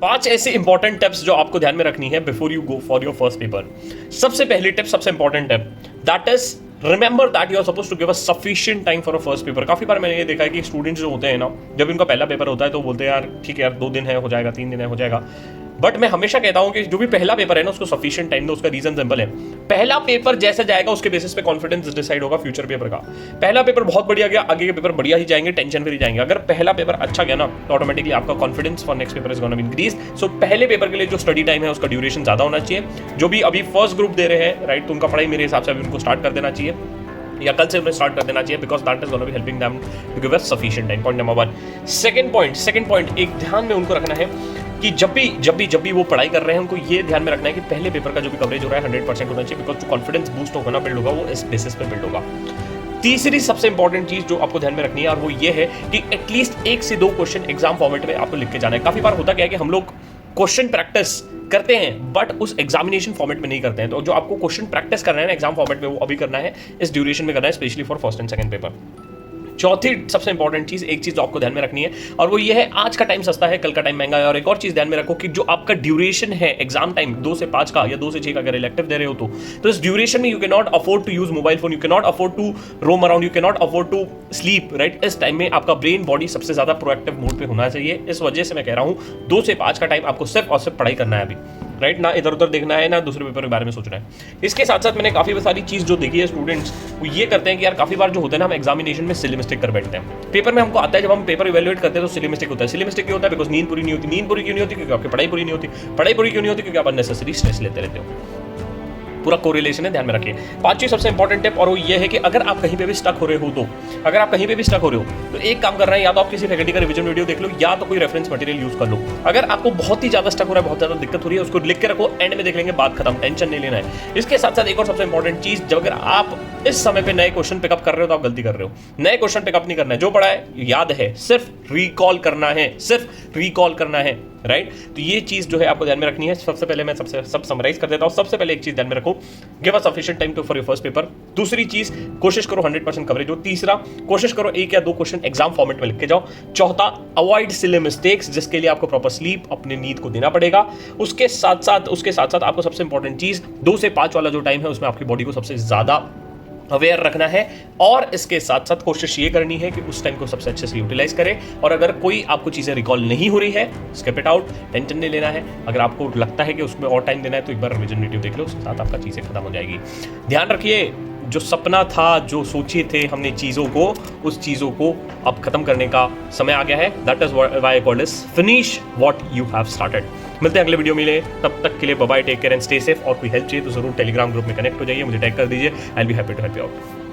5 ऐसे important tips जो आपको ध्यान में रखनी है before you go for your first paper. सबसे पहली टिप, सबसे important tip, that is remember that you are suppose to give a sufficient time for a first paper. काफी बार मैंने ये देखा है कि स्टूडेंट्स जो होते हैं ना, जब इनका पहला पेपर होता है तो बोलते हैं यार ठीक है यार 2 दिन है हो जाएगा, 3 दिन है हो जाएगा। बट मैं हमेशा कहता हूं कि जो भी पहला पेपर है ना उसको सफिशिएंट टाइम दो। उसका रीजन सिंपल है, पहला पेपर जैसा जाएगा उसके बेसिस पे कॉन्फिडेंस डिसाइड होगा फ्यूचर पेपर का। पहला पेपर बहुत बढ़िया गया, आगे के पेपर बढ़िया ही जाएंगे, टेंशन फ्री जाएंगे। अगर पहला पेपर अच्छा गया ना तो ऑटोमेटिकली आपका confidence for next paper is gonna be increase. So पहले पेपर के लिए जो स्टडी टाइम है उसका ड्यूरेशन ज्यादा होना चाहिए। जो भी अभी फर्स्ट ग्रुप दे रहे हैं राइट, तो उनका पढ़ाई मेरे हिसाब से अभी उनको स्टार्ट कर देना चाहिए या कल से उन्हें स्टार्ट कर देना चाहिए, because that is gonna be helping them to give us sufficient time. Point number 1। Second point एक ध्यान में उनको रखना है कि जब भी वो पढ़ाई कर रहे हैं उनको ये ध्यान में रखना है कि पहले पेपर का जो भी कवरेज हो रहा है 100% होना चाहिए, बिकॉज जो कॉन्फिडेंस बूस्ट होगा ना, बिल्ड होगा, वो इस बेसिस पे बिल्ड होगा। तीसरी सबसे इंपॉर्टेंट चीज जो आपको ध्यान में रखनी है और वो ये है कि एटलीस्ट 1 से 2 क्वेश्चन एग्जाम फॉर्मेट में आपको लिख के जाना है। काफी बार होता क्या है कि हम लोग क्वेश्चन प्रैक्टिस करते हैं बट उस एग्जामिनेशन फॉर्मेट में नहीं करते हैं। तो जो आपको क्वेश्चन प्रैक्टिस करना है ना एग्जाम फॉर्मेट में, वो अभी करना है, इस ड्यूरेशन में करना है, specially for first and second paper. चौथी सबसे इंपॉर्टेंट चीज, एक चीज जो आपको ध्यान में रखनी है और वो ये है, आज का टाइम सस्ता है, कल का टाइम महंगा है। और एक और चीज ध्यान में रखो कि जो आपका ड्यूरेशन है एग्जाम टाइम 2 से 5 का या 2 से 6 का अगर इलेक्टिव दे रहे हो तो इस ड्यूरेशन में you can not afford to use mobile phone, you can not afford to roam around, you can not afford to sleep right. इस टाइम में आपका ब्रेन बॉडी सबसे ज्यादा प्रोएक्टिव मोड पे होना चाहिए। इस वजह से मैं कह रहा हूं 2 से 5 का टाइम आपको सिर्फ और सिर्फ पढ़ाई करना है अभी राइट, ना इधर उधर देखना है, ना दूसरे पेपर के बारे में सोचना है। इसके साथ साथ मैंने काफी सारी चीज जो देखी है, स्टूडेंट्स वो ये करते हैं कि यार काफी बार जो होता है ना, हम एग्जामिनेशन में सिली मिस्टेक कर बैठते हैं। पेपर में हमको आता है, जब हम पेपर इवैल्यूएट करते हैं तो सिली मिस्टेक होता है। सिली मिस्टेक क्यों होता है? बिकॉज नींद पूरी नहीं होती। नींद पूरी क्यों नहीं होती? क्योंकि आपकी पढ़ाई पूरी नहीं होती। पढ़ाई पूरी क्यों नहीं होती? क्योंकि आप अननेसेसरी स्ट्रेस लेते रहते हो। पूरा कोरिलेशन है, ध्यान में रखिए। 5वीं सबसे इंपॉर्टेंट टिप और वो ये है कि अगर आप कहीं पे भी स्टक हो रहे हो तो एक काम करना है, या तो आप किसी फैकल्टी का रिवीजन वीडियो देख लो या तो कोई रेफरेंस मटेरियल यूज कर लो। अगर आपको बहुत ही ज्यादा स्टक हो रहा है, बहुत ज्यादा दिक्कत हो रही है, उसको लिख के रखो, एंड में देख लेंगे, बात खत्म, टेंशन नहीं लेना है। इसके साथ साथ एक और सबसे इंपॉर्टेंट चीज, जब अगर आप इस समय पे नए क्वेश्चन पिकअप कर रहे हो तो आप गलती कर रहे हो। नए क्वेश्चन पिकअप नहीं करना है, जो पढ़ा है याद है, सिर्फ रिकॉल करना है राइट। तो ये चीज जो है आपको ध्यान में रखनी है। सबसे पहले मैं सब समराइज कर देता हूं। सबसे पहले एक चीज ध्यान में रखो, give a sufficient time to for your first paper. दूसरी चीज, कोशिश करो 100% कवरेज हो। तीसरा, कोशिश करो 1 या 2 क्वेश्चन एग्जाम फॉर्मेट में लिख के जाओ। चौथा, अवॉइड सिली मिस्टेक्स, जिसके लिए आपको प्रॉपर स्लीप, अपनी नींद को देना पड़ेगा। उसके साथ साथ आपको सबसे इंपॉर्टेंट चीज 2 से 5 वाला जो टाइम है उसमें आपकी बॉडी को सबसे ज्यादा अवेयर रखना है। और इसके साथ साथ कोशिश ये करनी है कि उस टाइम को सबसे अच्छे से यूटिलाइज करें। और अगर कोई आपको चीजें रिकॉल नहीं हो रही है, स्किप इट आउट, टेंशन नहीं लेना है। अगर आपको लगता है कि उसमें और टाइम देना है तो एक बार रिवीजन वीडियो देख लो, उसके साथ आपका चीजें खत्म हो जाएगी। ध्यान रखिए, जो सपना था, जो सोचे थे हमने चीजों को, उस चीजों को अब खत्म करने का समय आ गया है। That is why I call this finish what you have started. मिलते हैं अगले वीडियो में, तब तक के लिए bye bye, take care and stay safe. और कोई हेल्प चाहिए तो जरूर टेलीग्राम ग्रुप में कनेक्ट हो जाइए, मुझे टैग कर दीजिए, I will be happy to help you out.